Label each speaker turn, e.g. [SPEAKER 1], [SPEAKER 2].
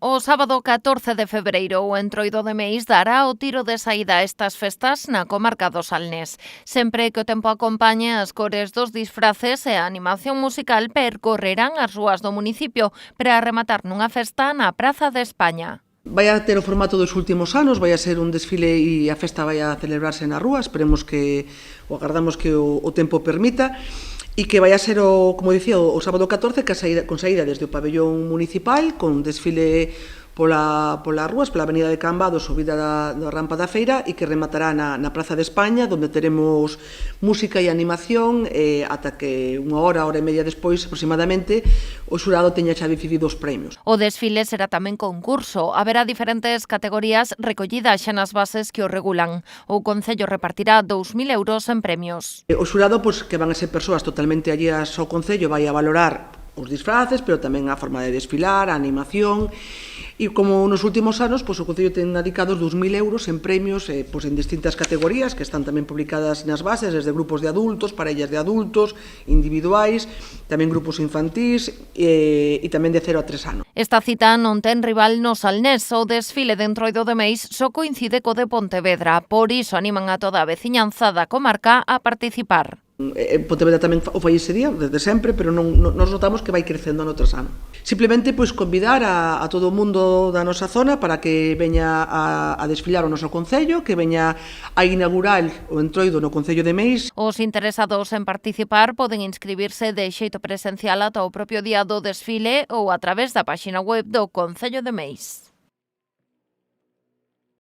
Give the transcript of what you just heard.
[SPEAKER 1] O sábado 14 de febreiro o Entroido de Meis dará o tiro de saída a estas festas na comarca do Salnés. Sempre que o tempo acompañe, as cores dos disfraces e a animación musical percorrerán as rúas do municipio para rematar nunha festa na Praza de España.
[SPEAKER 2] Vai a ter o formato dos últimos anos, vai a ser un desfile e a festa vai a celebrarse na rúa, esperemos que, ou agardamos que o tempo permita, e que vai a ser, como dicía, o sábado 14, con saída desde o pabellón municipal, con desfile polas rúas, pola avenida de Cambado, subida da rampa da feira, e que rematará na Praza de España, onde teremos música e animación, ata que unha hora e media despois, aproximadamente, o xurado teña xa decidido os premios.
[SPEAKER 1] O desfile será tamén concurso. Haberá diferentes categorías recollidas xa nas bases que o regulan. O Concello repartirá 2.000 euros en premios.
[SPEAKER 2] O xurado, que van a ser persoas totalmente alleas ao Concello, vai a valorar os disfraces, pero tamén a forma de desfilar, a animación. E como nos últimos anos, o Concello ten dedicados 2.000 euros en premios en distintas categorías que están tamén publicadas nas bases, desde grupos de adultos, parellas de adultos, individuais, tamén grupos infantís e tamén de 0 a 3 anos.
[SPEAKER 1] Esta cita non ten rival no Salnés. O desfile de Entroido de Meis só coincide co de Pontevedra. Por iso animan a toda a veciñanza da comarca a participar.
[SPEAKER 2] Pontevedra tamén o fai ese día, desde sempre, pero nos notamos que vai crecendo ano tras ano. Simplemente convidar a todo o mundo da nosa zona para que veña a desfilar o noso Concello, que veña a inaugurar o Entroido no Concello de Meis.
[SPEAKER 1] Os interesados en participar poden inscribirse de xeito presencial ata o propio día do desfile ou a través da páxina web do Concello de Meis.